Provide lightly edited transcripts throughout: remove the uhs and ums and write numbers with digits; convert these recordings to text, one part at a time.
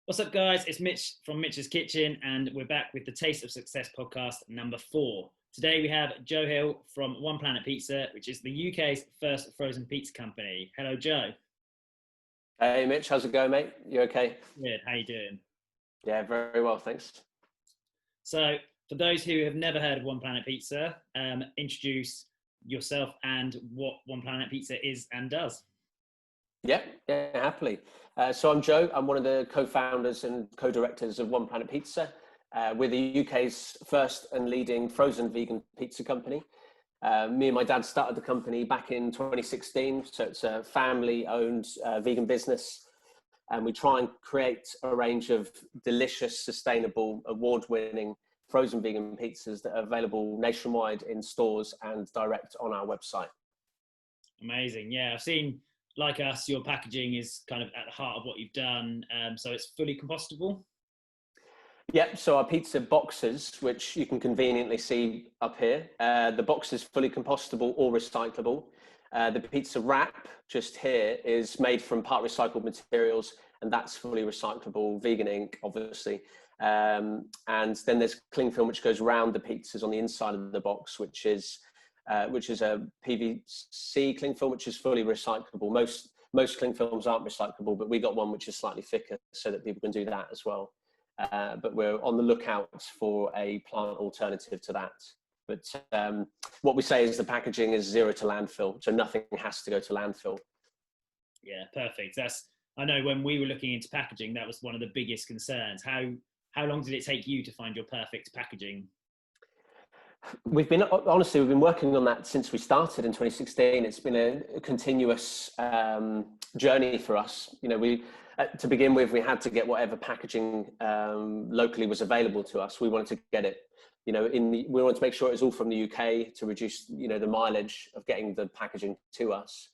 What's up, guys? It's Mitch from Mitch's Kitchen, and we're back with the Taste of Success podcast number 4. Today we have Joe Hill from One Planet Pizza, which is the UK's first frozen pizza company. Hello, Joe. Hey, Mitch, how's it going, mate? You okay? Good. How you doing? Yeah, very well, thanks. So, for those who have never heard of One Planet Pizza, introduce yourself and what One Planet Pizza is and does. Yeah, happily. So I'm Joe. I'm one of the co-founders and co-directors of One Planet Pizza. We're the UK's first and leading frozen vegan pizza company. Me and my dad started the company back in 2016. So it's a family-owned vegan business. And we try and create a range of delicious, sustainable, award-winning frozen vegan pizzas that are available nationwide in stores and direct on our website. Amazing. Yeah, I've seen, like us, your packaging is kind of at the heart of what you've done. So it's fully compostable. Yep, so our pizza boxes, which you can conveniently see up here, the box is fully compostable or recyclable. The pizza wrap just here is made from part recycled materials, and that's fully recyclable, vegan ink, obviously. And then there's cling film, which goes around the pizzas on the inside of the box, which is a PVC cling film, which is fully recyclable. Most cling films aren't recyclable, but we got one which is slightly thicker so that people can do that as well. But we're on the lookout for a plant alternative to that. But what we say is the packaging is zero to landfill, so nothing has to go to landfill. Yeah, perfect. I know when we were looking into packaging, that was one of the biggest concerns. How long did it take you to find your perfect packaging? We've been working on that since we started in 2016. It's been a continuous journey for us. You know, to begin with, we had to get whatever packaging locally was available to us. We wanted to get it, you know, we wanted to make sure it was all from the UK to reduce, you know, the mileage of getting the packaging to us.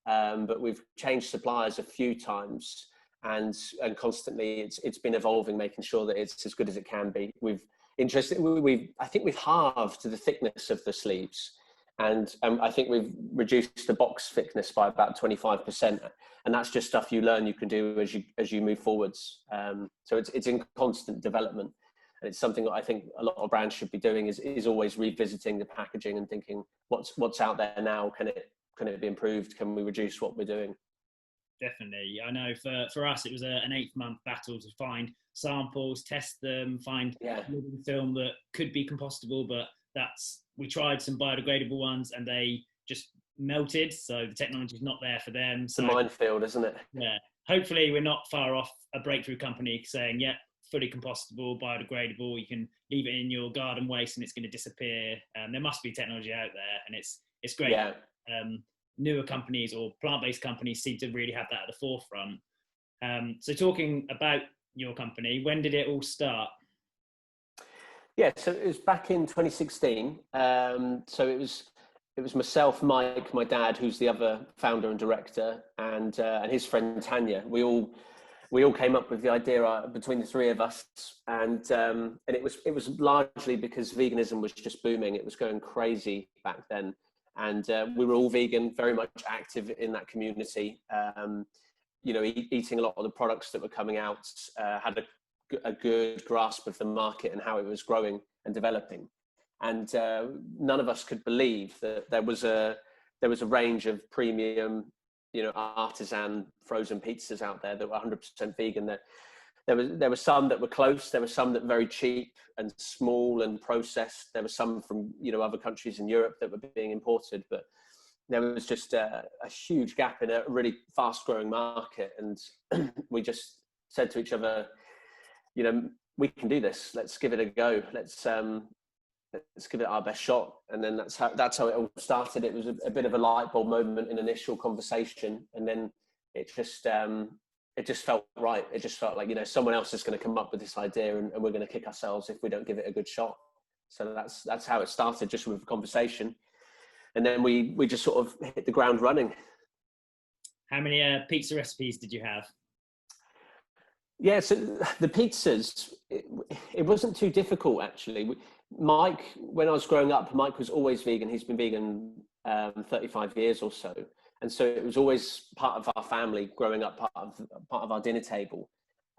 But we've changed suppliers a few times, and constantly it's been evolving, making sure that it's as good as it can be. I think we've halved the thickness of the sleeves, and I think we've reduced the box thickness by about 25%, and that's just stuff you learn you can do as you move forwards. So it's in constant development, and it's something that I think a lot of brands should be doing is always revisiting the packaging and thinking what's out there now. Can it be improved? Can we reduce what we're doing? Definitely. I know for us, it was an 8-month battle to find samples, test them, find film that could be compostable, but we tried some biodegradable ones and they just melted. So the technology is not there for them. It's a minefield, isn't it? Yeah. Hopefully we're not far off a breakthrough company saying, yeah, fully compostable, biodegradable. You can leave it in your garden waste and it's going to disappear. There must be technology out there, and it's great. Yeah. Newer companies or plant-based companies seem to really have that at the forefront. So talking about your company, when did it all start? Yeah, so it was back in 2016. So it was myself, Mike, my dad, who's the other founder and director, and his friend Tanya. We all came up with the idea between the three of us, and it was largely because veganism was just booming. It was going crazy back then. And we were all vegan, very much active in that community. You know, eating a lot of the products that were coming out, had a good grasp of the market and how it was growing and developing. And none of us could believe that there was a range of premium, you know, artisan frozen pizzas out there that were 100% vegan. That there were some that were close. There were some that were very cheap and small and processed. There were some from, you know, other countries in Europe that were being imported, but there was just a huge gap in a really fast growing market. And we just said to each other, you know, we can do this. Let's give it a go. Let's give it our best shot. And then that's how it all started. It was a bit of a light bulb moment in initial conversation. And then it just felt right. It just felt like, you know, someone else is going to come up with this idea and we're going to kick ourselves if we don't give it a good shot. So that's how it started, just with a conversation. And then we just sort of hit the ground running. How many pizza recipes did you have? Yeah, so the pizzas, it wasn't too difficult, actually. Mike, when I was growing up, Mike was always vegan. He's been vegan 35 years or so. And so it was always part of our family growing up, part of our dinner table.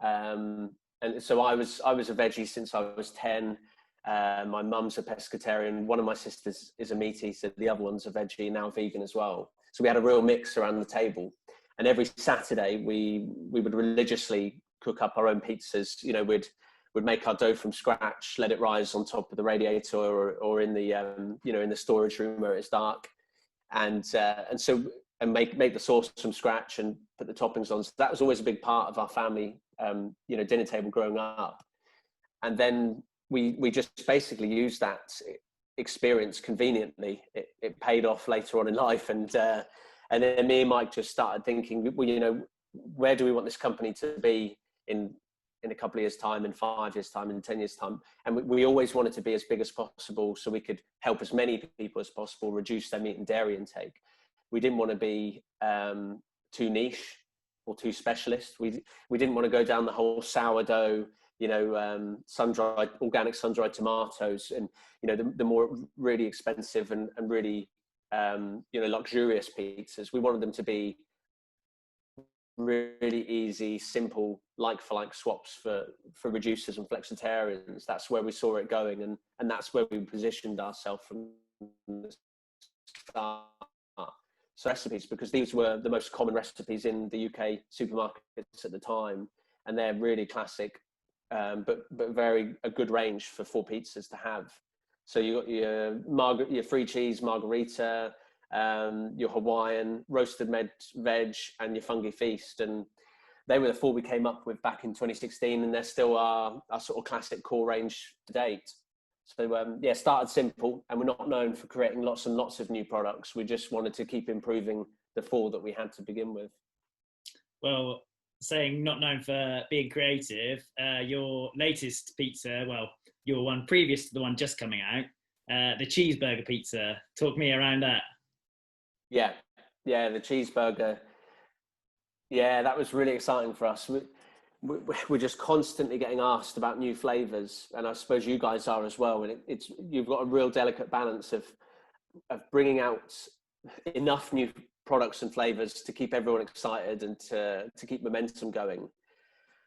And so I was a veggie since I was 10. My mum's a pescatarian. One of my sisters is a meat eater. The other one's a veggie, now vegan as well. So we had a real mix around the table. And every Saturday we would religiously cook up our own pizzas. You know, we'd make our dough from scratch, let it rise on top of the radiator or in the in the storage room where it's dark, and make the sauce from scratch and put the toppings on. So that was always a big part of our family dinner table growing up. And then we just basically used that experience conveniently. It paid off later on in life, and then me and Mike just started thinking, well, where do we want this company to be in a couple of years' time, in 5 years' time, in 10 years' time? And we always wanted to be as big as possible so we could help as many people as possible reduce their meat and dairy intake. We didn't want to be too niche or too specialist. We didn't want to go down the whole sourdough, sun-dried, organic sun-dried tomatoes, and the more really expensive and really luxurious pizzas. We wanted them to be really easy, simple, like-for-like swaps for reducers and flexitarians. That's where we saw it going, and that's where we positioned ourselves from the start. So recipes, because these were the most common recipes in the UK supermarkets at the time, and they're really classic, but very a good range for 4 pizzas to have. So you got your free cheese margherita, your Hawaiian, roasted veg, and your fungi feast, and they were the 4 we came up with back in 2016, and they're still our sort of classic core range to date. So started simple, and we're not known for creating lots and lots of new products. We just wanted to keep improving the 4 that we had to begin with. Well, saying not known for being creative, your latest pizza, well, your one previous to the one just coming out, the Cheezeburger Pizza. Talk me around that. Yeah, the Cheezeburger. Yeah, that was really exciting for us. We're just constantly getting asked about new flavors, and I suppose you guys are as well. And you've got a real delicate balance of bringing out enough new products and flavors to keep everyone excited and to keep momentum going.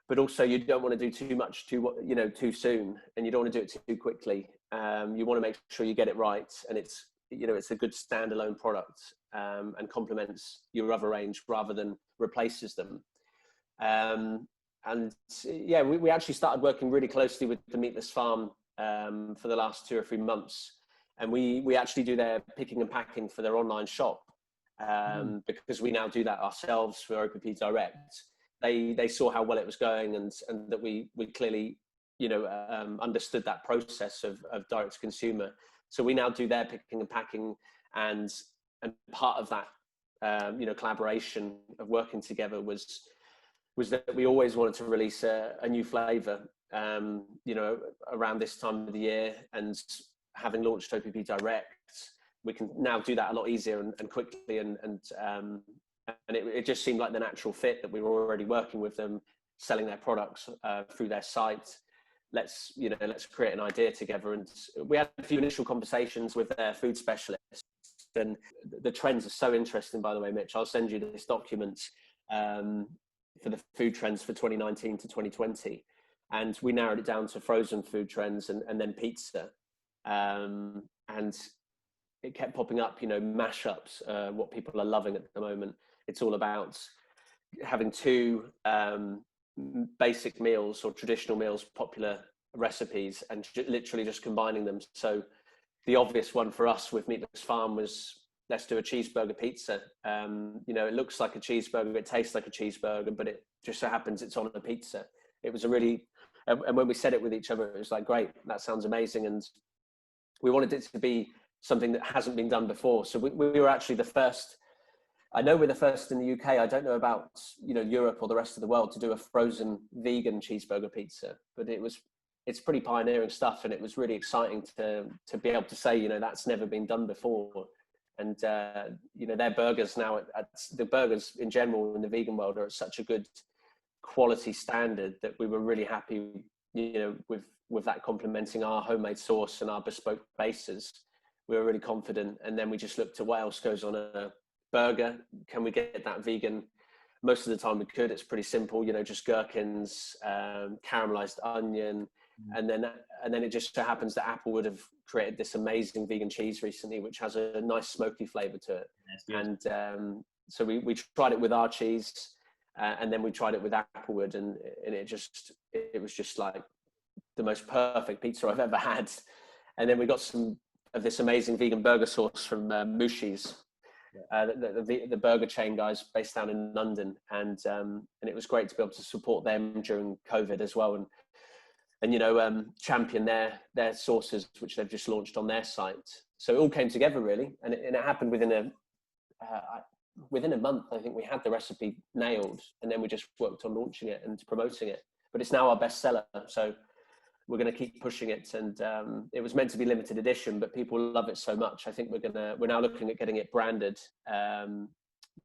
But also, you don't want to do too much too soon, and you don't want to do it too quickly. You want to make sure you get it right, and it's a good standalone product, and complements your other range rather than replaces them. We actually started working really closely with the Meatless farm for the last 2 or 3 months, and we actually do their picking and packing for their online shop, because we now do that ourselves for OPP Direct. They saw how well it was going, and that we clearly understood that process of direct to consumer. So we now do their picking and packing, and part of that collaboration of working together was that we always wanted to release a new flavor around this time of the year, and having launched OPP Direct, we can now do that a lot easier and quickly, and it just seemed like the natural fit that we were already working with them, selling their products through their site. Let's create an idea together. And we had a few initial conversations with their food specialists, and the trends are so interesting, by the way, Mitch. I'll send you this document for the food trends for 2019 to 2020, and we narrowed it down to frozen food trends and then pizza, and it kept popping up, mashups, what people are loving at the moment. It's all about having 2 basic meals or traditional meals, popular recipes, and literally just combining them. So the obvious one for us with Meatless Farm was, let's do a cheeseburger pizza. It looks like a cheeseburger, it tastes like a cheeseburger, but it just so happens it's on a pizza. It was and when we said it with each other, it was like, great, that sounds amazing. And we wanted it to be something that hasn't been done before. So we were actually the first. I know we're the first in the UK. I don't know about Europe or the rest of the world to do a frozen vegan cheeseburger pizza, but it's pretty pioneering stuff, and it was really exciting to be able to say that's never been done before. And their burgers now, the burgers in general in the vegan world are at such a good quality standard that we were really happy with that complementing our homemade sauce and our bespoke bases. We were really confident, and then we just looked at what else goes on a burger. Can we get that vegan most of the time we could. It's pretty simple, you know, just gherkins, caramelized onion, and then it just so happens that Applewood have created this amazing vegan cheese recently, which has a nice smoky flavor to it. And so we tried it with our cheese, and then we tried it with Applewood, and it was just like the most perfect pizza I've ever had. And then we got some of this amazing vegan burger sauce from Mushi's. The burger chain guys based down in London, and it was great to be able to support them during COVID as well, and you know, champion their sauces, which they've just launched on their site. So it all came together really, and it happened within a month. I think we had the recipe nailed, and then we just worked on launching it and promoting it. But it's now our best seller, so we're going to keep pushing it. And it was meant to be limited edition, but people love it so much. I think we're now looking at getting it branded,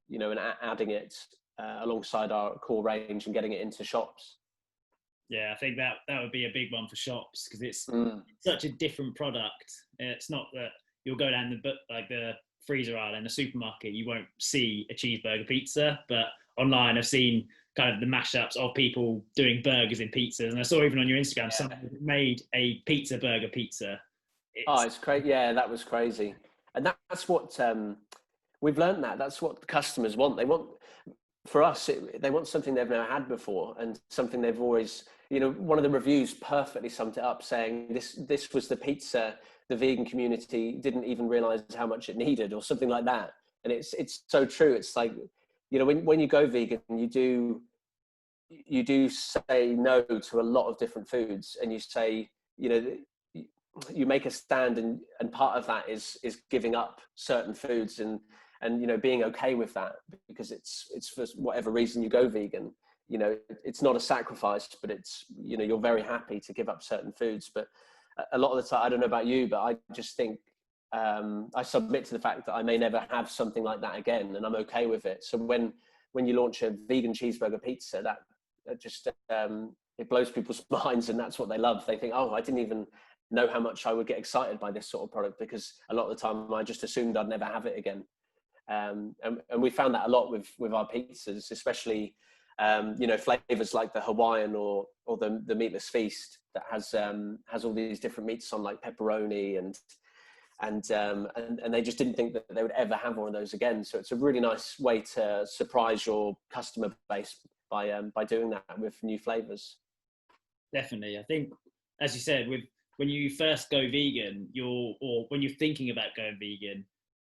you know, and adding it alongside our core range and getting it into shops. Yeah, I think that would be a big one for shops, because it's such a different product. It's not that you'll go down the freezer aisle in the supermarket, you won't see a cheeseburger pizza, but online I've seen kind of the mashups of people doing burgers in pizzas, and I saw even on your Instagram someone made a pizza burger pizza. It's crazy. Yeah, that was crazy. And that's what we've learned. That's what the customers want. They want, for us, they want something they've never had before, and something they've always, you know, one of the reviews perfectly summed it up, saying this was the pizza the vegan community didn't even realize how much it needed, or something like that. And it's so true. It's like, you know, when you go vegan, you do say no to a lot of different foods, and you say, you know, you make a stand, and part of that is giving up certain foods, and you know, being okay with that, because it's for whatever reason you go vegan. You know, it's not a sacrifice, but it's, you know, you're very happy to give up certain foods. But a lot of the time, I don't know about you, but I just think I submit to the fact that I may never have something like that again, and I'm okay with it. So when you launch a vegan cheeseburger pizza, that just it blows people's minds, and that's what they love. They think, oh, I didn't even know how much I would get excited by this sort of product, because a lot of the time I just assumed I'd never have it again. And we found that a lot with our pizzas, especially you know, flavors like the Hawaiian or the Meatless Feast, that has all these different meats on, like pepperoni, and they just didn't think that they would ever have one of those again. So it's a really nice way to surprise your customer base by doing that with new flavors. Definitely. I think, as you said, when you first go vegan, or when you're thinking about going vegan,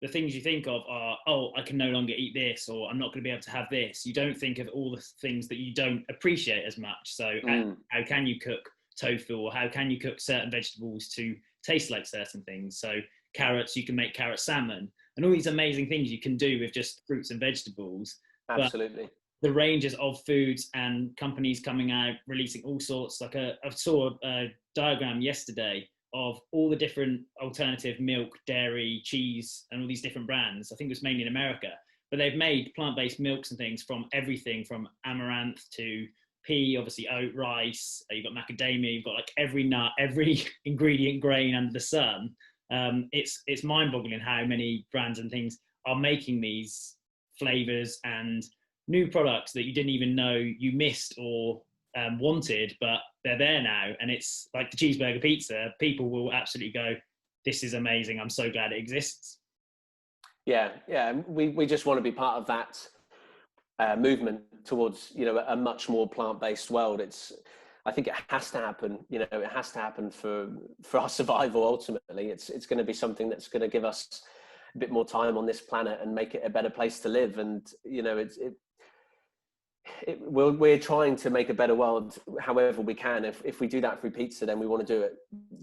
the things you think of are, oh, I can no longer eat this, or I'm not going to be able to have this. You don't think of all the things that you don't appreciate as much. So how can you cook tofu, or how can you cook certain vegetables to taste like certain things? So carrots, you can make carrot salmon, and all these amazing things you can do with just fruits and vegetables. Absolutely. But the ranges of foods and companies coming out, releasing all sorts, like I saw a diagram yesterday of all the different alternative milk, dairy, cheese, and all these different brands. I think it was mainly in America, but they've made plant-based milks and things from everything from amaranth to pea, obviously oat, rice, you've got macadamia, you've got like every nut, every ingredient grain under the sun. It's mind-boggling how many brands and things are making these flavors and new products that you didn't even know you missed or wanted, but they're there now. And it's like the cheeseburger pizza. People will absolutely go, this is amazing. I'm so glad it exists. Yeah. We just want to be part of that movement towards, you know, a much more plant-based world. I think it has to happen. You know, it has to happen for our survival. Ultimately, it's going to be something that's going to give us a bit more time on this planet and make it a better place to live. And you know, we're trying to make a better world however we can. If we do that through pizza, then we want to do it,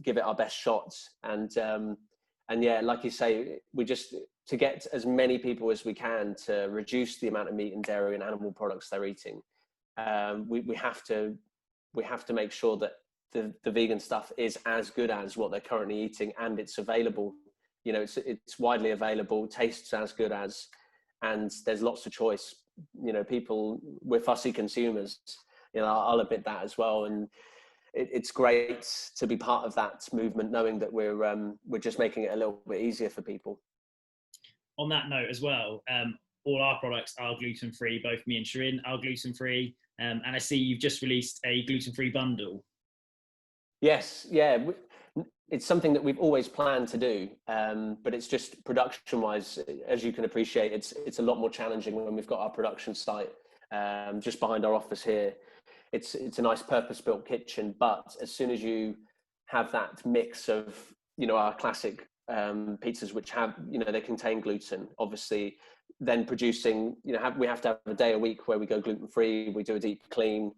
give it our best shots. And yeah, like you say, we just, to get as many people as we can to reduce the amount of meat and dairy and animal products they're eating, we have to make sure that the vegan stuff is as good as what they're currently eating, and it's available. You know, it's widely available, tastes as good as, and there's lots of choice. You know, we're fussy consumers, you know, I'll admit that as well. And it's great to be part of that movement, knowing that we're just making it a little bit easier for people. On that note as well, all our products are gluten-free. Both me and Shirin are gluten-free. And I see you've just released a gluten-free bundle. Yes, yeah. It's something that we've always planned to do, but it's just production-wise, as you can appreciate, it's a lot more challenging when we've got our production site just behind our office here. It's a nice purpose-built kitchen, but as soon as you have that mix of, you know, our classic pizzas, which have, you know, they contain gluten, obviously, then producing, you know, we have to have a day a week where we go gluten-free, we do a deep clean,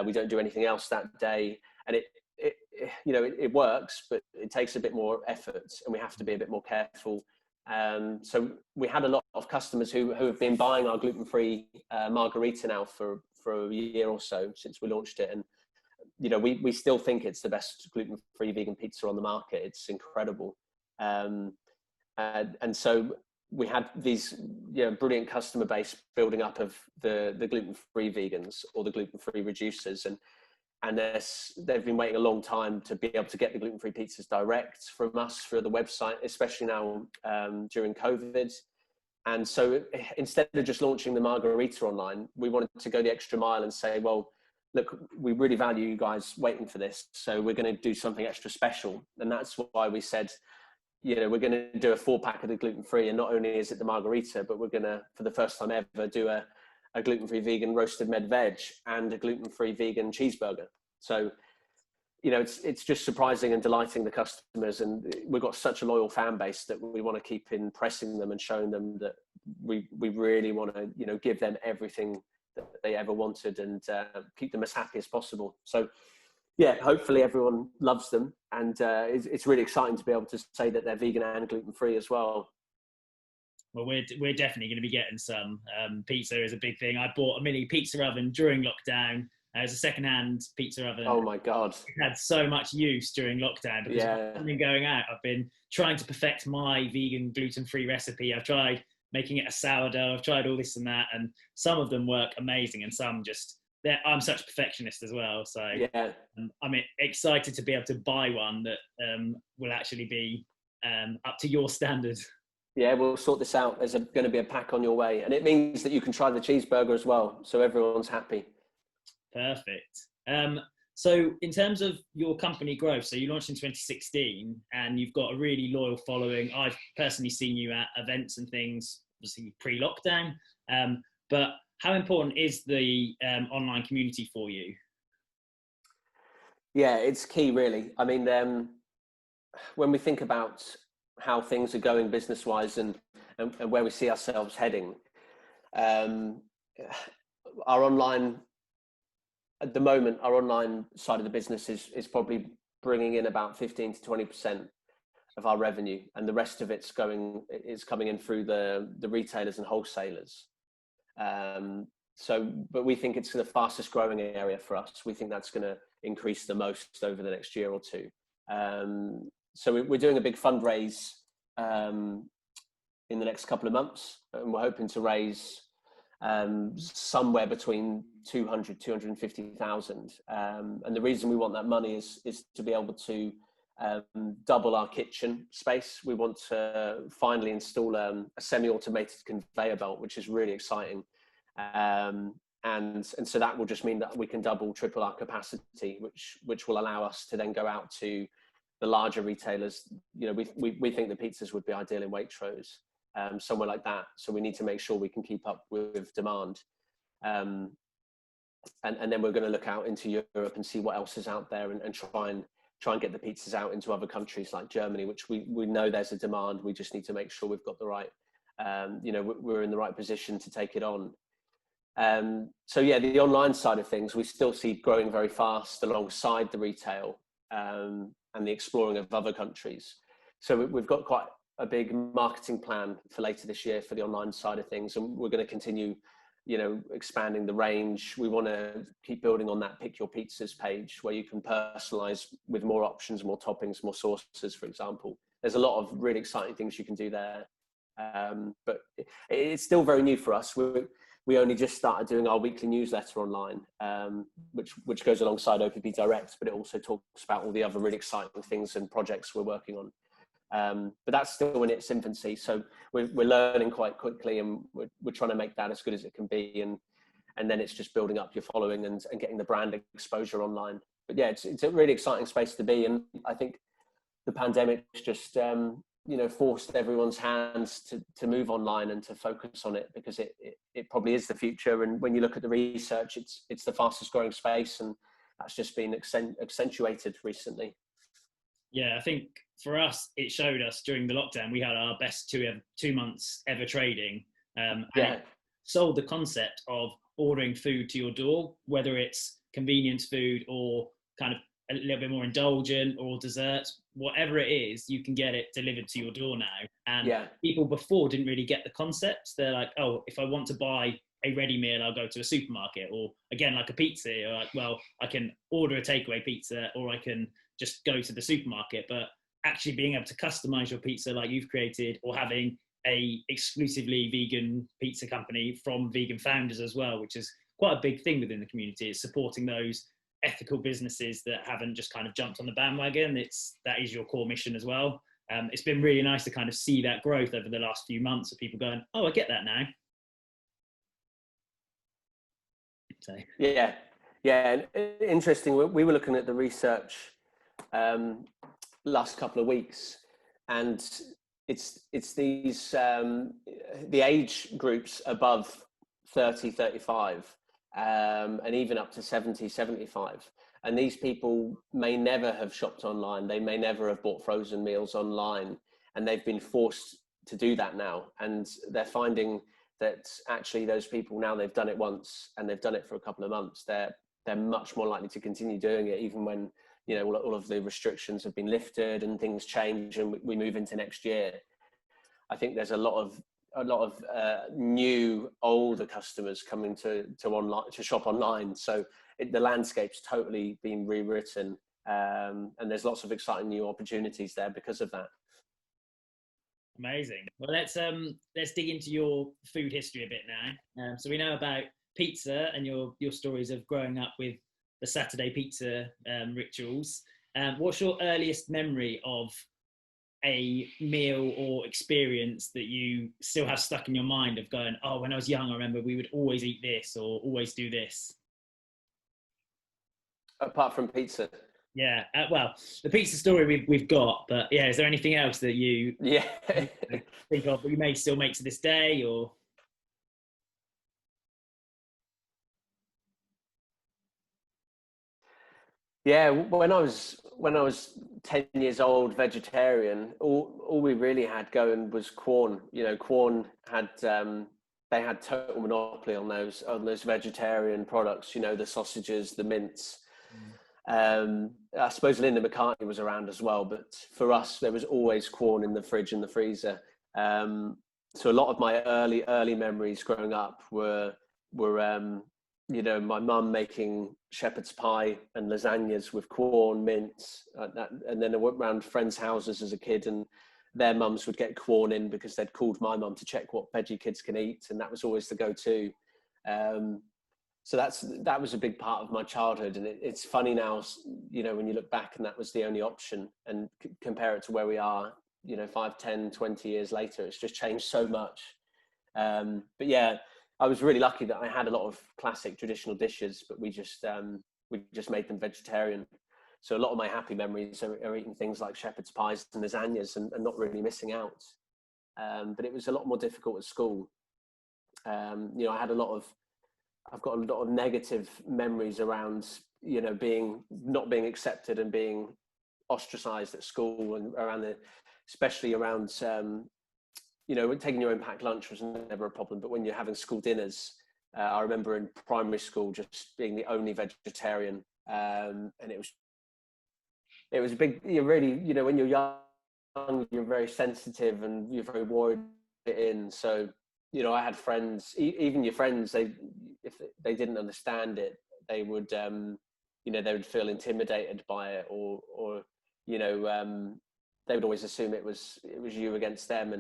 we don't do anything else that day, and it you know, it works, but it takes a bit more effort, and we have to be a bit more careful. So we had a lot of customers who have been buying our gluten-free margarita now for a year or so since we launched it, and you know, we still think it's the best gluten-free vegan pizza on the market. It's incredible, and so we had these, you know, brilliant customer base building up of the gluten-free vegans or the gluten-free reducers, and they've been waiting a long time to be able to get the gluten-free pizzas direct from us through the website, especially now during COVID. And so instead of just launching the margarita online, we wanted to go the extra mile and say, well, look, we really value you guys waiting for this, so we're going to do something extra special. And that's why we said, you know, we're going to do a 4-pack of the gluten-free, and not only is it the margarita, but we're going to, for the first time ever, do a gluten-free vegan roasted med veg and a gluten-free vegan cheeseburger. So, you know, it's just surprising and delighting the customers, and we've got such a loyal fan base that we want to keep impressing them and showing them that we really want to, you know, give them everything that they ever wanted, and keep them as happy as possible. So yeah, hopefully everyone loves them, and it's really exciting to be able to say that they're vegan and gluten-free as well. Well, we're definitely going to be getting some. Pizza is a big thing. I bought a mini pizza oven during lockdown. It was a second-hand pizza oven. Oh my God. It had so much use during lockdown because I've been going out. I've been trying to perfect my vegan gluten-free recipe. I've tried making it a sourdough. I've tried all this and that, and some of them work amazing, and some just, I'm such a perfectionist as well. So yeah, I'm excited to be able to buy one that will actually be up to your standards. Yeah, we'll sort this out. There's going to be a pack on your way, and it means that you can try the cheeseburger as well, so everyone's happy. Perfect. So in terms of your company growth, so you launched in 2016 and you've got a really loyal following. I've personally seen you at events and things, obviously pre-lockdown, but how important is the online community for you? Yeah, it's key, really. I mean, when we think about how things are going business-wise and where we see ourselves heading, our online, at the moment, our online side of the business is probably bringing in about 15 to 20% of our revenue, and the rest of it's coming in through the retailers and wholesalers. But we think it's the fastest growing area for us. We think that's going to increase the most over the next year or two. So we're doing a big fundraise in the next couple of months, and we're hoping to raise somewhere between 250,000. And the reason we want that money is to be able to double our kitchen space. We want to finally install a semi-automated conveyor belt, which is really exciting. And so that will just mean that we can triple our capacity, which will allow us to then go out to the larger retailers. You know, we think the pizzas would be ideal in Waitrose, somewhere like that. So we need to make sure we can keep up with demand. And then we're going to look out into Europe and see what else is out there, and try and get the pizzas out into other countries like Germany, which we know there's a demand. We just need to make sure we've got the right, you know, we're in the right position to take it on. So yeah, the online side of things, we still see growing very fast alongside the retail and the exploring of other countries. So we've got quite a big marketing plan for later this year for the online side of things, and we're going to continue, you know, expanding the range. We want to keep building on that Pick Your Pizzas page where you can personalize with more options, more toppings, more sauces, for example. There's a lot of really exciting things you can do there. But it's still very new for us. We only just started doing our weekly newsletter online, which goes alongside OPP Direct, but it also talks about all the other really exciting things and projects we're working on. But that's still in its infancy. So we're learning quite quickly, and we're trying to make that as good as it can be. And then it's just building up your following and getting the brand exposure online. But yeah, it's a really exciting space to be. And I think the pandemic just, forced everyone's hands to move online and to focus on it, because it probably is the future. And when you look at the research, it's the fastest growing space, and that's just been accentuated recently. Yeah, I think for us, it showed us during the lockdown, we had our best 2 months ever trading. And it sold the concept of ordering food to your door, whether it's convenience food or kind of a little bit more indulgent or dessert, whatever it is, you can get it delivered to your door now. And people before didn't really get the concept. They're like, oh, if I want to buy a ready meal, I'll go to a supermarket, or again, like a pizza, or like, well, I can order a takeaway pizza, or I can just go to the supermarket. But actually being able to customize your pizza like you've created, or having a exclusively vegan pizza company from vegan founders as well, which is quite a big thing within the community, is supporting those ethical businesses that haven't just kind of jumped on the bandwagon. That is your core mission as well. It's been really nice to kind of see that growth over the last few months of people going, oh, I get that now. So. Yeah. And interesting. We were looking at the research last couple of weeks, and it's these the age groups above 30, 35, and even up to 70, 75. And these people may never have shopped online. They may never have bought frozen meals online, and they've been forced to do that now. And they're finding that actually those people, now they've done it once and they've done it for a couple of months, they're much more likely to continue doing it, even when, you know, all of the restrictions have been lifted and things change and we move into next year. I think there's a lot of new older customers coming to shop online. So the landscape's totally been rewritten, and there's lots of exciting new opportunities there because of that. Amazing. Well, let's dig into your food history a bit now. So we know about pizza and your stories of growing up with the Saturday pizza rituals. What's your earliest memory of a meal or experience that you still have stuck in your mind of going, oh, when I was young, I remember we would always eat this or always do this? Apart from pizza. Yeah, well, the pizza story we've got, but yeah, is there anything else that you think of that you may still make to this day, or? Yeah, when I was 10 years old, vegetarian, all we really had going was Quorn. You know, Quorn had they had total monopoly on those vegetarian products. You know, the sausages, the mince. I suppose Linda McCartney was around as well, but for us, there was always Quorn in the fridge and the freezer. So a lot of my early memories growing up were you know, my mum making shepherd's pie and lasagnas with Quorn, mince, and then I went round friends' houses as a kid, and their mums would get Quorn in because they'd called my mum to check what veggie kids can eat, and that was always the go-to. So that was a big part of my childhood, and it's funny now, you know, when you look back and that was the only option, and compare it to where we are, you know, 5, 10, 20 years later, it's just changed so much. But yeah, I was really lucky that I had a lot of classic traditional dishes, but we just made them vegetarian. So a lot of my happy memories are eating things like shepherd's pies and lasagnas and not really missing out. But it was a lot more difficult at school. You know, I've got a lot of negative memories around, you know, not being accepted and being ostracized at school, and especially around, you know, taking your own packed lunch was never a problem, but when you're having school dinners, I remember in primary school just being the only vegetarian, and it was a big, you're really, you know, when you're young, you're very sensitive and you're very worried to fit in. So, you know, I had friends, even your friends, if they didn't understand it, they would, you know, they would feel intimidated by it, or you know, they would always assume it was you against them,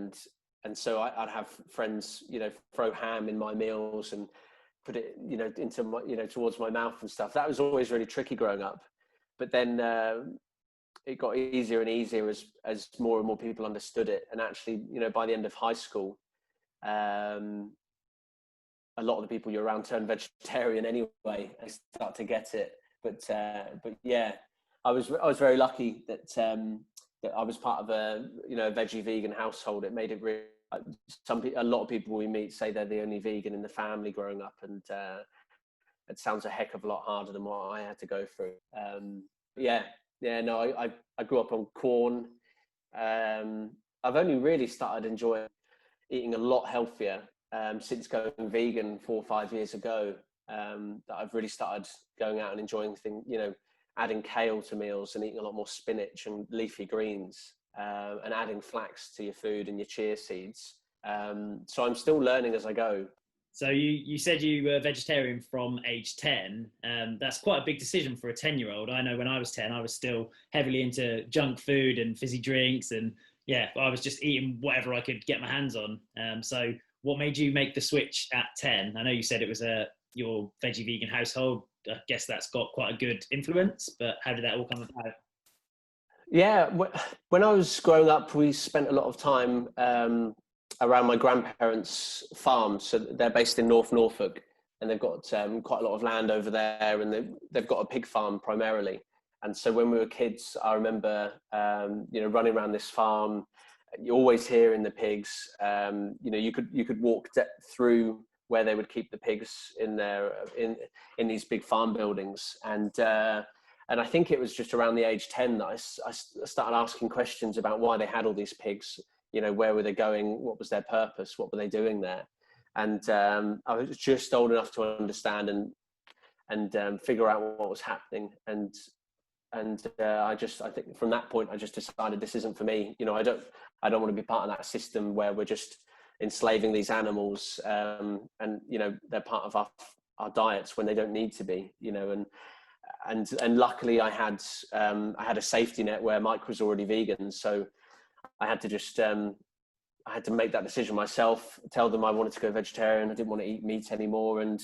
and so I'd have friends, you know, throw ham in my meals and put it, you know, into my, you know, towards my mouth and stuff. That was always really tricky growing up. But then it got easier and easier as more and more people understood it. And actually, you know, by the end of high school, a lot of the people you're around turn vegetarian anyway and start to get it. But yeah, I was very lucky that that I was part of a, you know, veggie vegan household. It made it really, a lot of people we meet say they're the only vegan in the family growing up, and it sounds a heck of a lot harder than what I had to go through. No, I grew up on corn. I've only really started enjoying eating a lot healthier since going vegan 4 or 5 years ago. That I've really started going out and enjoying things, you know, adding kale to meals and eating a lot more spinach and leafy greens, and adding flax to your food and your chia seeds. So I'm still learning as I go. So you said you were vegetarian from age 10. That's quite a big decision for a 10-year-old. I know when I was 10, I was still heavily into junk food and fizzy drinks, and yeah, I was just eating whatever I could get my hands on. So what made you make the switch at 10? I know you said it was your veggie vegan household. I guess that's got quite a good influence, but how did that all come about? Yeah, when I was growing up, we spent a lot of time around my grandparents' farm. So they're based in North Norfolk, and they've got quite a lot of land over there, and they've got a pig farm primarily. And so when we were kids, I remember you know, running around this farm. You always hearing the pigs. You know, you could walk through where they would keep the pigs in these big farm buildings, and I think it was just around the age 10 that I started asking questions about why they had all these pigs. You know, where were they going? What was their purpose? What were they doing there? And I was just old enough to understand and figure out what was happening. And I think from that point I just decided this isn't for me. You know, I don't want to be part of that system where we're just enslaving these animals, and you know, they're part of our diets when they don't need to be. You know, and luckily I had a safety net where Mike was already vegan, so I had to just I had to make that decision myself, tell them I wanted to go vegetarian. I didn't want to eat meat anymore. And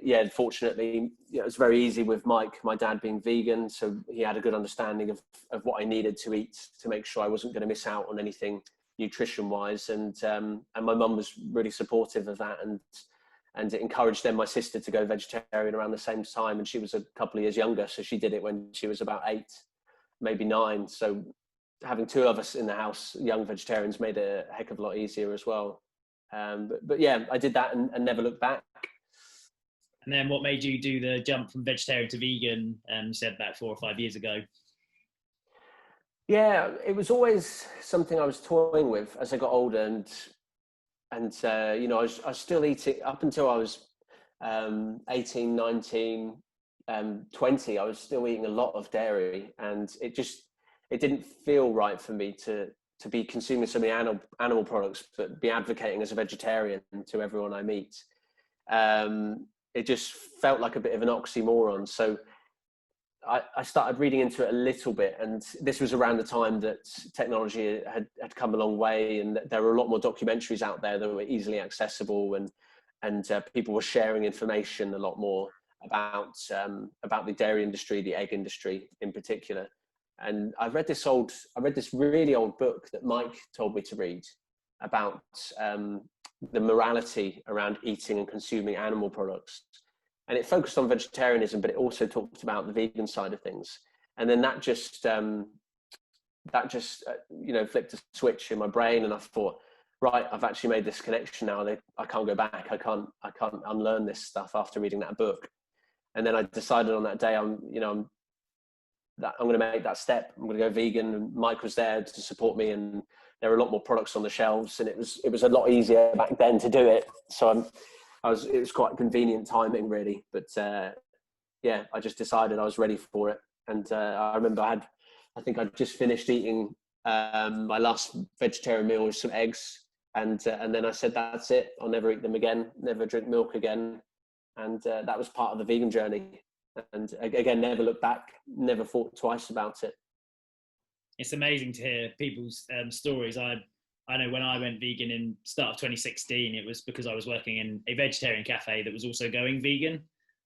yeah, fortunately, it was very easy with Mike, my dad, being vegan. So he had a good understanding of what I needed to eat to make sure I wasn't going to miss out on anything nutrition wise. And my mum was really supportive of that, and it encouraged then my sister to go vegetarian around the same time. And she was a couple of years younger, so she did it when she was about 8, maybe 9. So having 2 of us in the house, young vegetarians, made it a heck of a lot easier as well. But yeah, I did that and never looked back. And then what made you do the jump from vegetarian to vegan? You said about 4 or 5 years ago. Yeah, it was always something I was toying with as I got older, and you know, I was still eating up until I was 18, 19, 20. I was still eating a lot of dairy, and it didn't feel right for me to be consuming so many animal products, but be advocating as a vegetarian to everyone I meet. It just felt like a bit of an oxymoron. So I started reading into it a little bit, and this was around the time that technology had come a long way, and there were a lot more documentaries out there that were easily accessible, and people were sharing information a lot more about the dairy industry, the egg industry in particular. And I read this really old book that Mike told me to read about the morality around eating and consuming animal products. And it focused on vegetarianism, but it also talked about the vegan side of things. And then that just you know, flipped a switch in my brain, and I thought, right, I've actually made this connection now. I can't go back. I can't unlearn this stuff after reading that book. And then I decided on that day, I'm going to make that step. I'm going to go vegan. And Mike was there to support me, and there were a lot more products on the shelves, and it was a lot easier back then to do it. So it was quite convenient timing, really. But yeah, I just decided I was ready for it. And I remember I think I'd just finished eating my last vegetarian meal with some eggs, and then I said, that's it. I'll never eat them again. Never drink milk again. And that was part of the vegan journey. And again, never looked back, never thought twice about it. It's amazing to hear people's stories. I know when I went vegan in start of 2016, it was because I was working in a vegetarian cafe that was also going vegan.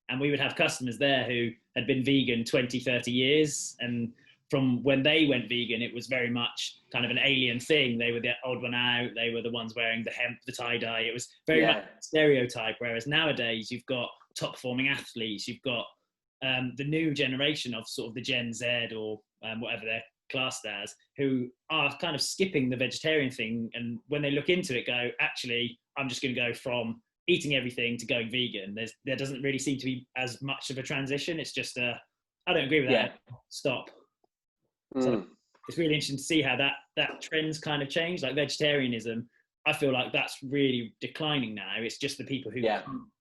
And we would have customers there who had been vegan 20, 30 years. And from when they went vegan, it was very much kind of an alien thing. They were the odd one out. They were the ones wearing the hemp, the tie-dye. It was very much a stereotype. Whereas nowadays you've got top performing athletes. You've got the new generation of sort of the Gen Z or whatever they're classed as, who are kind of skipping the vegetarian thing. And when they look into it, go, actually, I'm just going to go from eating everything to going vegan. There doesn't really seem to be as much of a transition. It's just I don't agree with that. Stop. So it's really interesting to see how that trend's kind of changed. Like vegetarianism, I feel like that's really declining now. It's just the people who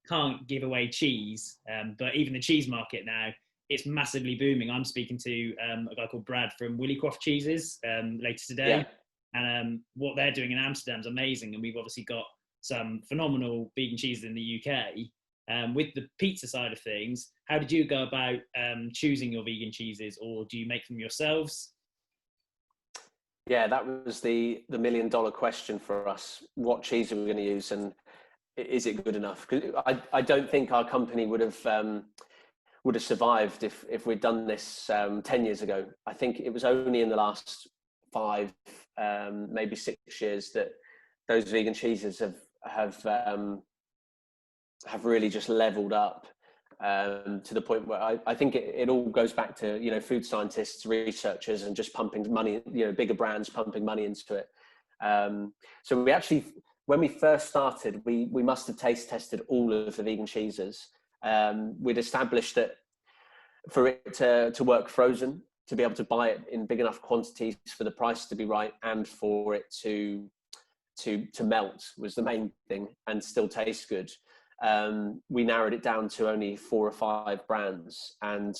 can't give away cheese. But even the cheese market now, it's massively booming. I'm speaking to a guy called Brad from Willycroft Cheeses later today. And what they're doing in Amsterdam is amazing. And we've obviously got some phenomenal vegan cheeses in the UK. With the pizza side of things, how did you go about choosing your vegan cheeses, or do you make them yourselves? Yeah, that was the $1 million question for us. What cheese are we going to use, and is it good enough? Because I don't think our company would have survived if we'd done this 10 years ago. I think it was only in the last 5, maybe 6 years that those vegan cheeses have really just leveled up to the point where I think it all goes back to, you know, food scientists, researchers, and just pumping money, you know, bigger brands pumping money into it. So we actually, when we first started, we must have taste tested all of the vegan cheeses. We'd established that for it to work frozen, to be able to buy it in big enough quantities for the price to be right, and for it to melt was the main thing and still taste good. We narrowed it down to only 4 or 5 brands, and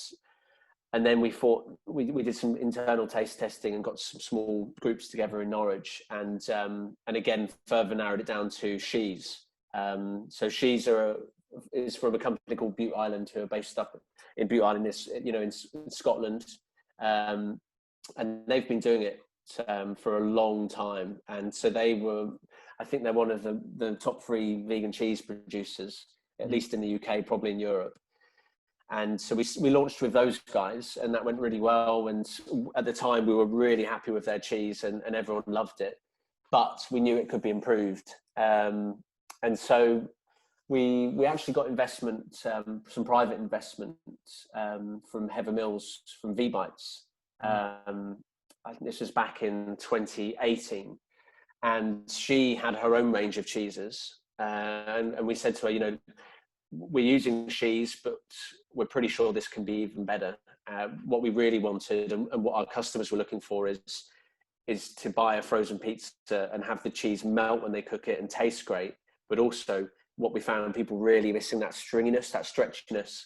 then we thought we did some internal taste testing and got some small groups together in Norwich, and again further narrowed it down to Cheeze. So Cheeze is from a company called Bute Island, who are based up in Bute Island, in Scotland, and they've been doing it for a long time, and so I think they're one of the top 3 vegan cheese producers, at least in the UK, probably in Europe. And so we launched with those guys, and that went really well. And at the time, we were really happy with their cheese, and everyone loved it. But we knew it could be improved, and so we actually got investment, some private investment from Heather Mills from V-Bites. I think this was back in 2018. And she had her own range of cheeses, and we said to her, you know, we're using cheese, but we're pretty sure this can be even better. What we really wanted, and what our customers were looking for, is to buy a frozen pizza and have the cheese melt when they cook it and taste great. But also, what we found people really missing, that stringiness, that stretchiness,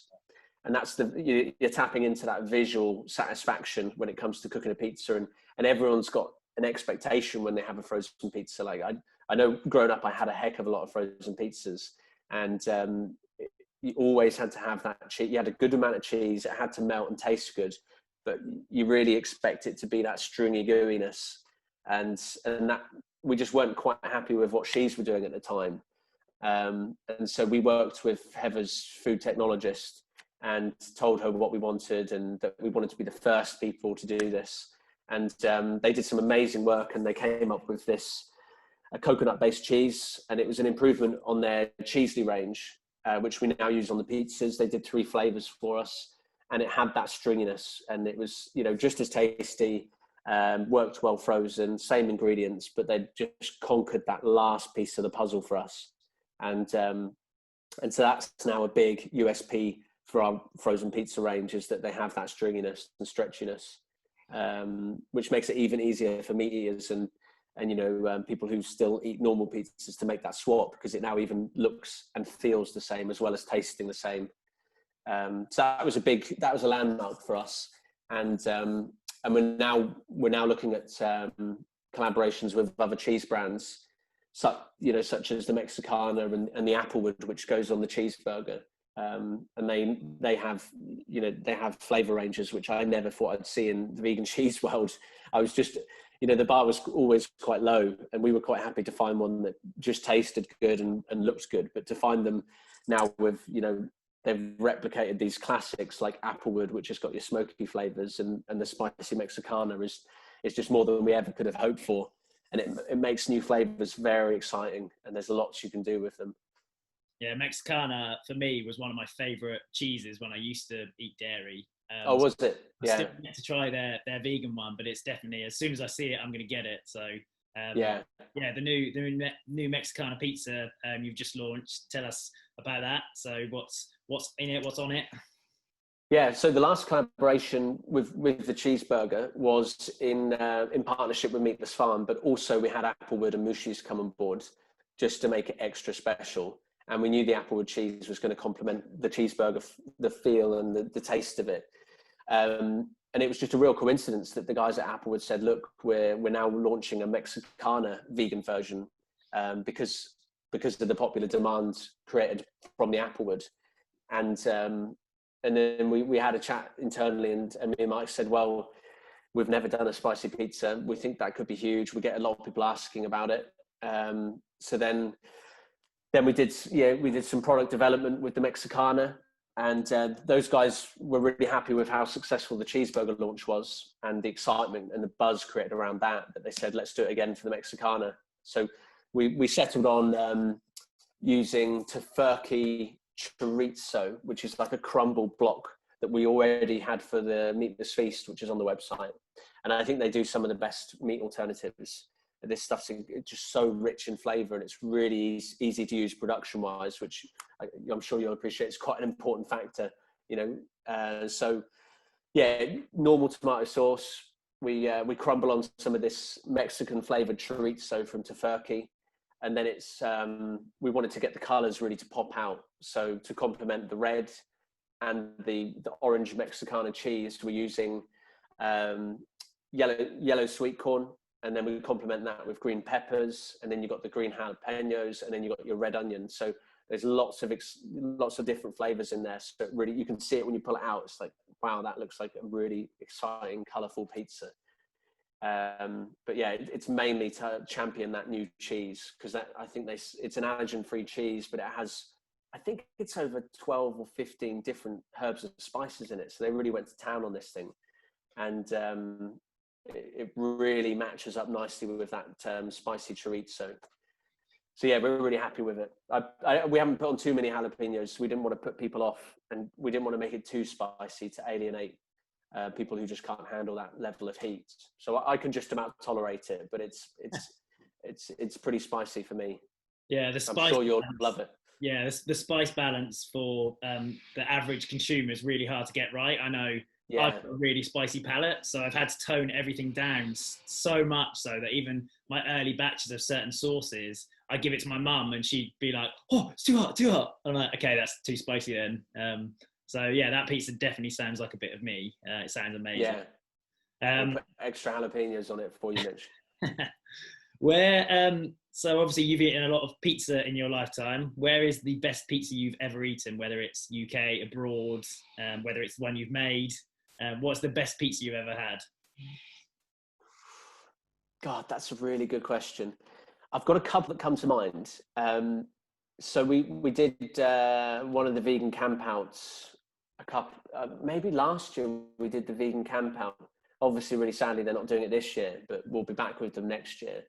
and that's you're tapping into that visual satisfaction when it comes to cooking a pizza, and everyone's got an expectation when they have a frozen pizza. Like I know growing up, I had a heck of a lot of frozen pizzas, and you always had to have that cheese. You had a good amount of cheese. It had to melt and taste good, but you really expect it to be that stringy gooiness, and that we just weren't quite happy with what Cheeze were doing at the time. And so we worked with Heather's food technologist and told her what we wanted, and that we wanted to be the first people to do this. And they did some amazing work, and they came up with a coconut-based cheese, and it was an improvement on their Cheezely range, which we now use on the pizzas. They did 3 flavors for us, and it had that stringiness, and it was, you know, just as tasty, worked well frozen, same ingredients, but they just conquered that last piece of the puzzle for us. And so that's now a big USP for our frozen pizza range, is that they have that stringiness and stretchiness. Which makes it even easier for meat eaters and you know, people who still eat normal pizzas to make that swap, because it now even looks and feels the same as well as tasting the same. So that was a landmark for us, and we're now looking at collaborations with other cheese brands, such as the Mexicana and the Applewood, which goes on the cheeseburger. And they have flavor ranges which I never thought I'd see in the vegan cheese world. I was just, you know, the bar was always quite low, and we were quite happy to find one that just tasted good and looked good. But to find them now with, you know, they've replicated these classics like Applewood, which has got your smoky flavors, and the spicy Mexicana is just more than we ever could have hoped for. And it makes new flavors very exciting, and there's lots you can do with them. Yeah, Mexicana for me was one of my favorite cheeses when I used to eat dairy. Oh, was it? Yeah. I still get to try their vegan one, but it's definitely, as soon as I see it, I'm going to get it. So yeah, the new Mexicana pizza you've just launched. Tell us about that. So what's in it? What's on it? Yeah, so the last collaboration with the cheeseburger was in partnership with Meatless Farm, but also we had Applewood and Mushi's come on board just to make it extra special. And we knew the Applewood cheese was going to complement the cheeseburger, the feel and the taste of it. And it was just a real coincidence that the guys at Applewood said, look, we're now launching a Mexicana vegan version because of the popular demand created from the Applewood. And then we had a chat internally, and me and Mike said, well, we've never done a spicy pizza. We think that could be huge. We get a lot of people asking about it. So then we did some product development with the Mexicana, and those guys were really happy with how successful the cheeseburger launch was and the excitement and the buzz created around that they said, let's do it again for the Mexicana. So we settled on using tofurkey chorizo, which is like a crumble block that we already had for the Meatless Feast, which is on the website. And I think they do some of the best meat alternatives. This stuff's just so rich in flavor, and it's really easy to use production wise, which I'm sure you'll appreciate. It's quite an important factor, so yeah, normal tomato sauce. We crumble on some of this Mexican flavored chorizo from tofurkey, and then we wanted to get the colors really to pop out. So to complement the red and the orange Mexicana cheese, we're using yellow sweet corn. And then we complement that with green peppers, and then you've got the green jalapenos, and then you've got your red onion. So there's lots of different flavors in there. So really, you can see it when you pull it out. It's like, wow, that looks like a really exciting, colorful pizza. But yeah, it's mainly to champion that new cheese, because I think it's an allergen-free cheese, but it has, I think it's over 12 or 15 different herbs and spices in it. So they really went to town on this thing, and it really matches up nicely with that spicy chorizo. So yeah, we're really happy with it. We haven't put on too many jalapenos. We didn't want to put people off, and we didn't want to make it too spicy to alienate people who just can't handle that level of heat. So I can just about tolerate it, but it's pretty spicy for me. Yeah, the spice. I'm sure you'll love it. Yeah, the spice balance for the average consumer is really hard to get right. I know. Yeah. I've got a really spicy palate, so I've had to tone everything down so much so that even my early batches of certain sauces, I give it to my mum and she'd be like, oh, it's too hot. I'm like, okay, that's too spicy then. So yeah, that pizza definitely sounds like a bit of me. It sounds amazing. Yeah. We'll put extra jalapenos on it for you, Mitch. So obviously you've eaten a lot of pizza in your lifetime. Where is the best pizza you've ever eaten, whether it's UK, abroad, whether it's the one you've made? What's the best pizza you've ever had? God, that's a really good question. I've got a couple that come to mind. So we did one of the vegan campouts maybe last year. We did the vegan campout. Obviously, really sadly, they're not doing it this year, but we'll be back with them next year.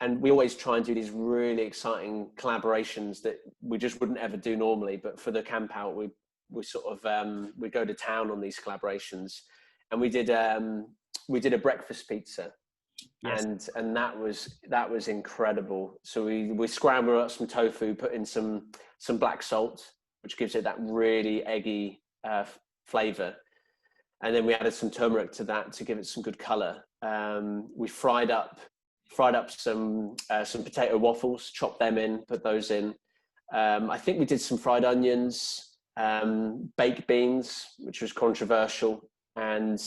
And we always try and do these really exciting collaborations that we just wouldn't ever do normally. But for the campout, we sort of we go to town on these collaborations, and we did a breakfast pizza. Yes. And that was incredible. So we scrambled up some tofu, put in some black salt, which gives it that really eggy flavor, and then we added some turmeric to that to give it some good color. We fried up some potato waffles, chopped them in, put those in. I think we did some fried onions, baked beans, which was controversial, and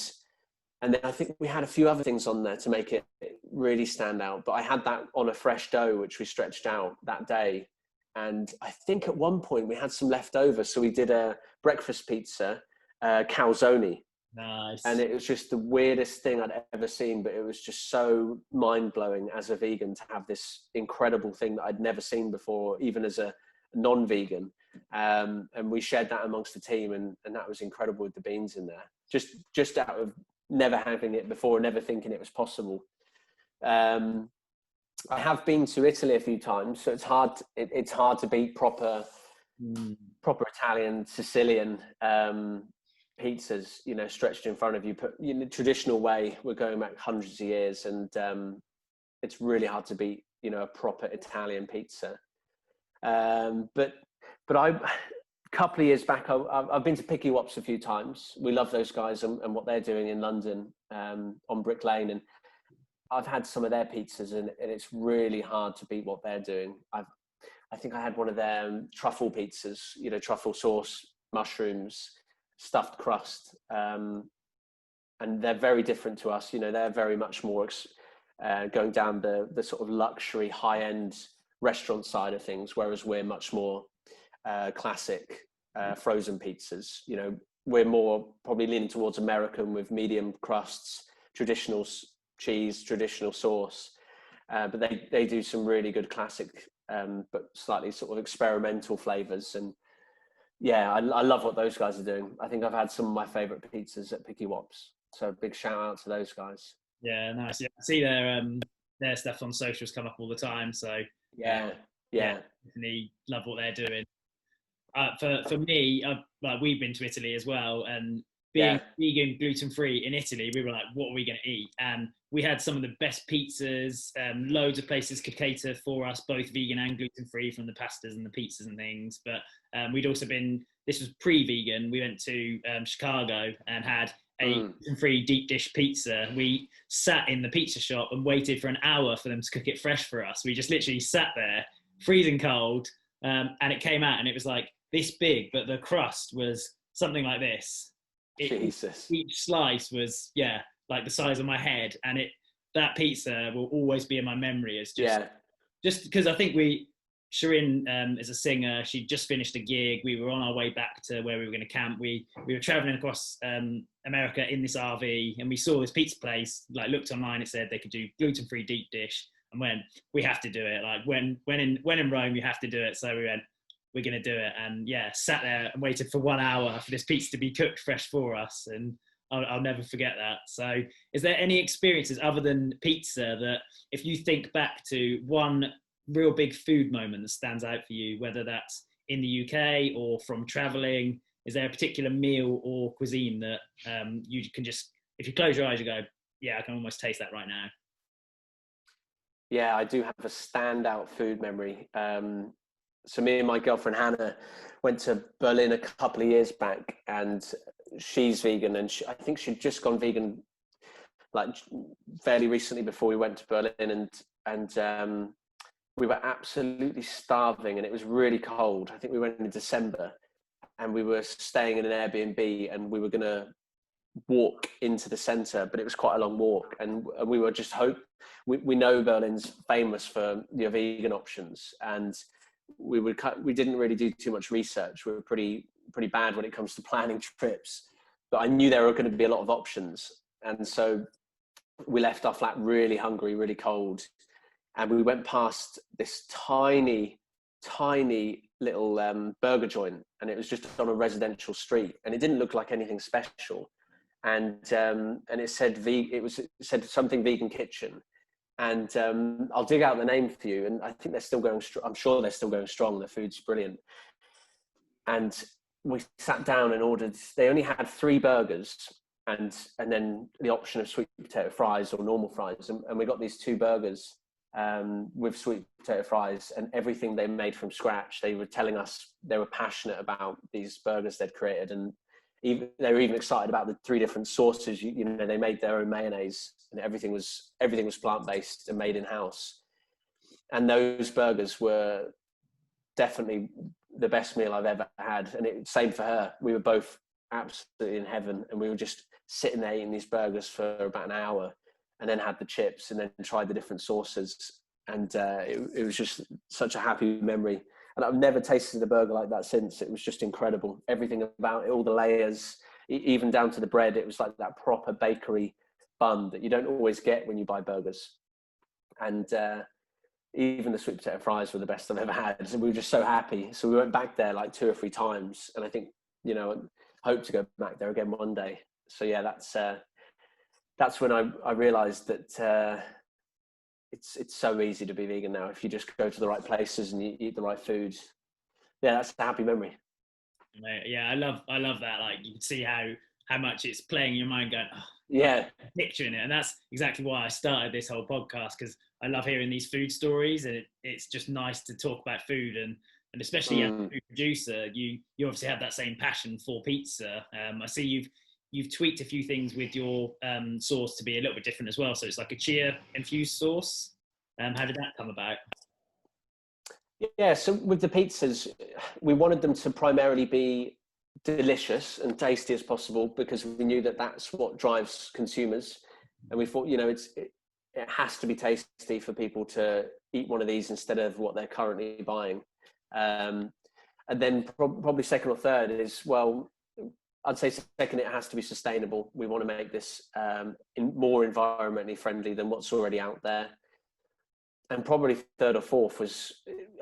then I think we had a few other things on there to make it really stand out. But I had that on a fresh dough, which we stretched out that day. And I think at one point we had some left over. So we did a breakfast pizza, calzone. Nice. And it was just the weirdest thing I'd ever seen, but it was just so mind blowing as a vegan to have this incredible thing that I'd never seen before, even as a non-vegan. And we shared that amongst the team, and that was incredible with the beans in there. Just out of never having it before, never thinking it was possible. I have been to Italy a few times, so it's hard to beat proper Italian, Sicilian pizzas, you know, stretched in front of you, traditional way. We're going back hundreds of years, and it's really hard to beat, you know, a proper Italian pizza. But a couple of years back, I've been to Picky Wops a few times. We love those guys and what they're doing in London, on Brick Lane, and I've had some of their pizzas, and it's really hard to beat what they're doing. I think I had one of their truffle pizzas, you know, truffle sauce, mushrooms, stuffed crust, and they're very different to us. You know, they're very much more going down the sort of luxury, high-end restaurant side of things, whereas we're much more classic frozen pizzas. You know, we're more probably leaning towards American with medium crusts, traditional cheese, traditional sauce, but they do some really good classic but slightly sort of experimental flavors. And yeah, I love what those guys are doing. I think I've had some of my favorite pizzas at Picky Wops, so big shout out to those guys. Yeah, nice. Yeah, I see their stuff on socials come up all the time, so yeah, definitely love what they're doing. For me, like, we've been to Italy as well, and being vegan, gluten-free in Italy, we were like, what are we going to eat? And we had some of the best pizzas. Loads of places could cater for us, both vegan and gluten-free, from the pastas and the pizzas and things. But we'd also this was pre-vegan. We went to Chicago and had a gluten-free deep dish pizza. We sat in the pizza shop and waited for an hour for them to cook it fresh for us. We just literally sat there, freezing cold, and it came out, and it was like this big, but the crust was something like this. Jesus. Each slice was like the size of my head, and that pizza will always be in my memory as just because I think Shirin, as a singer, she just finished a gig. We were on our way back to where we were going to camp. We were traveling across America in this RV, and we saw this pizza place. Like, looked online, it said they could do gluten-free deep dish, and we have to do it. Like, when in Rome, you have to do it. So we went, we're going to do it. And sat there and waited for 1 hour for this pizza to be cooked fresh for us. And I'll never forget that. So is there any experiences other than pizza that, if you think back to one real big food moment that stands out for you, whether that's in the UK or from traveling, is there a particular meal or cuisine that you can just, if you close your eyes, you go, yeah, I can almost taste that right now? Yeah, I do have a standout food memory. So me and my girlfriend Hannah went to Berlin a couple of years back, and she's vegan, and I think she'd just gone vegan like fairly recently before we went to Berlin, and we were absolutely starving, and it was really cold. I think we went in December, and we were staying in an Airbnb, and we were going to walk into the center, but it was quite a long walk, and we were just we know Berlin's famous for the vegan options, and we didn't really do too much research. We were pretty bad when it comes to planning trips, but I knew there were going to be a lot of options, and so we left our flat really hungry, really cold, and we went past this tiny little burger joint, and it was just on a residential street, and it didn't look like anything special, and it said something vegan kitchen. And I'll dig out the name for you, and I think they're still going I'm sure they're still going strong. The food's brilliant. And we sat down and ordered, they only had 3 burgers and then the option of sweet potato fries or normal fries, and we got these 2 burgers with sweet potato fries, and everything they made from scratch. They were telling us they were passionate about these burgers they'd created, and they were even excited about the 3 different sauces. You know, they made their own mayonnaise, and everything was plant-based and made in-house. And those burgers were definitely the best meal I've ever had. And same for her. We were both absolutely in heaven, and we were just sitting there eating these burgers for about an hour, and then had the chips, and then tried the different sauces. And it was just such a happy memory. And I've never tasted a burger like that since. It was just incredible. Everything about it, all the layers, even down to the bread. It was like that proper bakery bun that you don't always get when you buy burgers. And even the sweet potato fries were the best I've ever had. And we were just so happy. So we went back there like 2 or 3 times, and I think, you know, hope to go back there again one day. So yeah, that's when I realized that it's so easy to be vegan now if you just go to the right places and you eat the right food. Yeah, that's a happy memory. Yeah, I love that. Like, you can see how much it's playing in your mind, going, oh, Yeah, picturing it. And that's exactly why I started this whole podcast, because I love hearing these food stories, and it's just nice to talk about food, and especially as a food producer, you obviously have that same passion for pizza. I see you've tweaked a few things with your sauce to be a little bit different as well. So it's like a chia infused sauce. How did that come about? yeah. So with the pizzas, we wanted them to primarily be delicious and tasty as possible, because we knew that that's what drives consumers, and we thought, you know, it has to be tasty for people to eat one of these instead of what they're currently buying. And then probably second or third is, well, I'd say second, it has to be sustainable. We want to make this more environmentally friendly than what's already out there. And probably third or fourth was,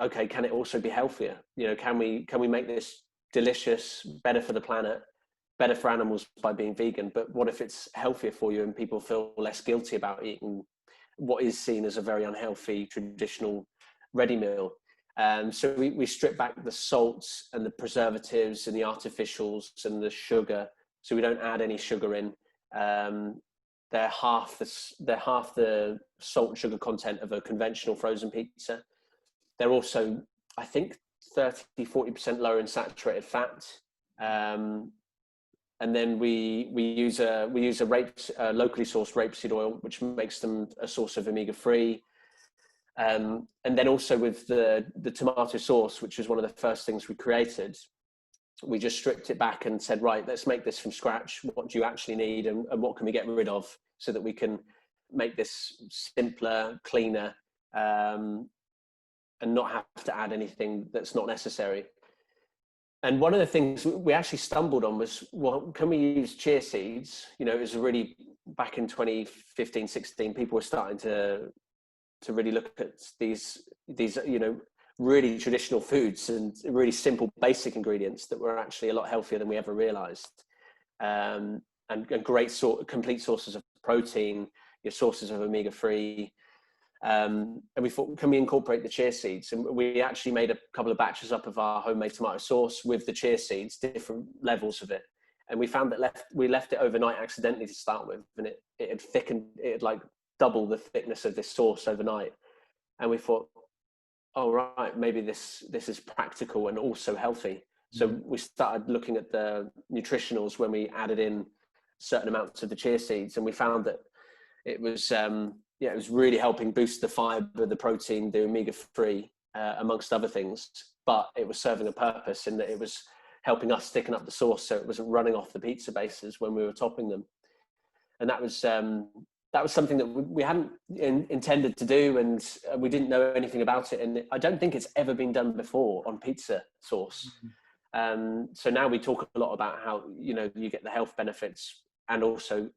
okay, can it also be healthier? You know, can we make this delicious, better for the planet, better for animals by being vegan? But what if it's healthier for you and people feel less guilty about eating what is seen as a very unhealthy traditional ready meal? So we strip back the salts and the preservatives and the artificials and the sugar, so we don't add any sugar in. They're half the salt and sugar content of a conventional frozen pizza. They're also, I think, 30-40% lower in saturated fat. And then we use a locally sourced rapeseed oil, which makes them a source of omega-3. And then also with the tomato sauce, which was one of the first things we created, we just stripped it back and said, right, let's make this from scratch. What do you actually need, and what can we get rid of, so that we can make this simpler, cleaner, and not have to add anything that's not necessary. And one of the things we actually stumbled on was, well, can we use chia seeds? You know, it was really back in 2015, 16, people were starting to really look at these, you know, really traditional foods and really simple, basic ingredients that were actually a lot healthier than we ever realized. And great complete sources of protein, your sources of omega-3. And we thought, can we incorporate the chia seeds? And we actually made a couple of batches up of our homemade tomato sauce with the chia seeds, different levels of it. And we found that we left it overnight accidentally to start with, and it had thickened, it had like double the thickness of this sauce overnight. And we thought, oh, right, maybe this is practical and also healthy. So we started looking at the nutritionals when we added in certain amounts of the chia seeds, and we found that it was, it was really helping boost the fiber, the protein, the omega-3, amongst other things. But it was serving a purpose in that it was helping us thicken up the sauce, so it wasn't running off the pizza bases when we were topping them. And that was something that we hadn't intended to do, and we didn't know anything about it. And I don't think it's ever been done before on pizza sauce. So now we talk a lot about how, you know, you get the health benefits, and also,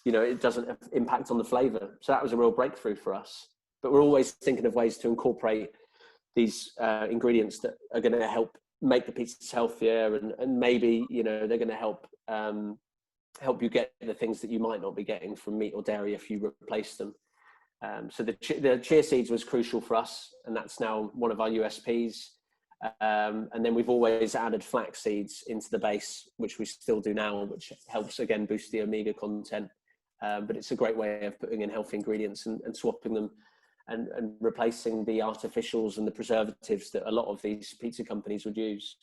you know, it doesn't impact on the flavor. So that was a real breakthrough for us. But we're always thinking of ways to incorporate these ingredients that are going to help make the pizzas healthier, and maybe, you know, they're going to help you get the things that you might not be getting from meat or dairy if you replace them. So the chia seeds was crucial for us, and that's now one of our USPs. And then we've always added flax seeds into the base, which we still do now, which helps again boost the omega content. But it's a great way of putting in healthy ingredients and swapping them and replacing the artificials and the preservatives that a lot of these pizza companies would use.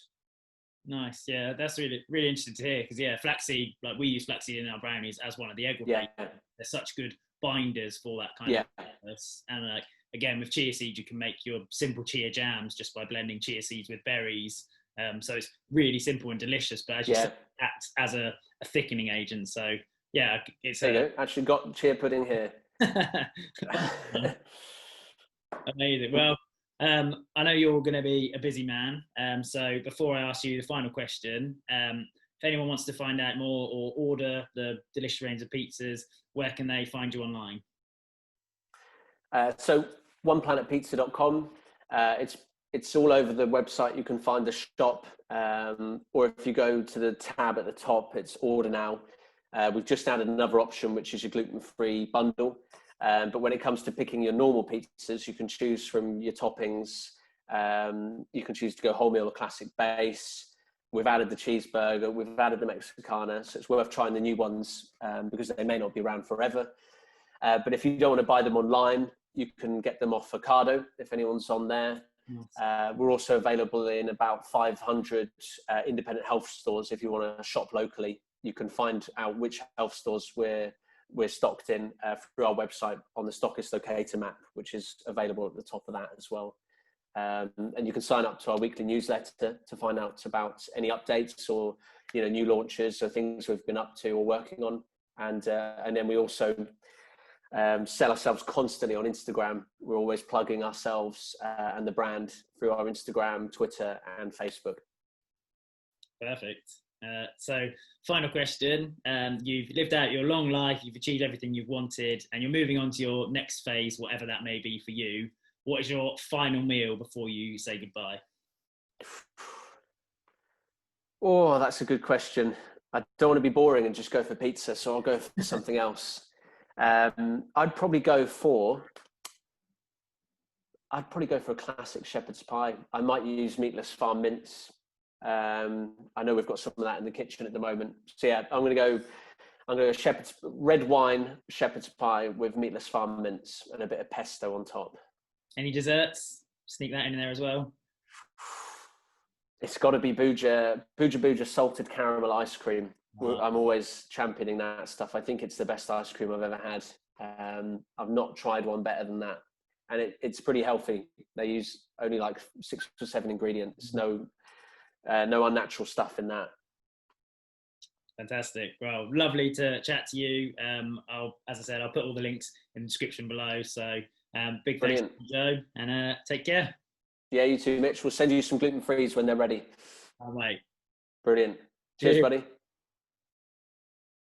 Nice. Yeah, that's really, really interesting to hear, because yeah, flaxseed, like we use flaxseed in our brownies as one of the egg whites. They're such good binders for that kind of purpose. And like, again, with chia seeds, you can make your simple chia jams just by blending chia seeds with berries. So it's really simple and delicious, but as you said, acts as a thickening agent. So yeah, it's there you go. Actually got chia pudding here. Amazing. Well, I know you're going to be a busy man. So before I ask you the final question, if anyone wants to find out more or order the delicious range of pizzas, where can they find you online? So oneplanetpizza.com. It's all over the website. You can find the shop, or if you go to the tab at the top, it's order now. We've just added another option, which is your gluten-free bundle. But when it comes to picking your normal pizzas, you can choose from your toppings. You can choose to go wholemeal or classic base. We've added the cheeseburger. We've added the Mexicana. So it's worth trying the new ones because they may not be around forever. But if you don't want to buy them online, you can get them off Ocado if anyone's on there. We're also available in about 500 independent health stores. If you want to shop locally, you can find out which health stores we're stocked in through our website on the stockist locator map, which is available at the top of that as well. And you can sign up to our weekly newsletter to find out about any updates or new launches or things we've been up to or working on. And then we also sell ourselves constantly on Instagram. We're always plugging ourselves and the brand through our Instagram, Twitter, and Facebook. Perfect. So final question. You've lived out your long life, you've achieved everything you've wanted, and you're moving on to your next phase, whatever that may be for you. What is your final meal before you say goodbye? Oh, that's a good question. I don't want to be boring and just go for pizza, so I'll go for something else. I'd probably go for a classic shepherd's pie. I might use Meatless farm mince. I know we've got some of that in the kitchen at the moment. So yeah, I'm going to go red wine shepherd's pie with Meatless farm mince and a bit of pesto on top. Any desserts? Sneak that in there as well. It's got to be Booja salted caramel ice cream. Wow. I'm always championing that stuff. I think it's the best ice cream I've ever had. I've not tried one better than that. And it's pretty healthy. They use only like 6 or 7 ingredients. No unnatural stuff in that. Fantastic. Well, lovely to chat to you. As I said, I'll put all the links in the description below. So big thanks, Joe, and take care. Yeah, you too, Mitch. We'll send you some gluten-frees when they're ready. All right. Brilliant. Cheers, buddy.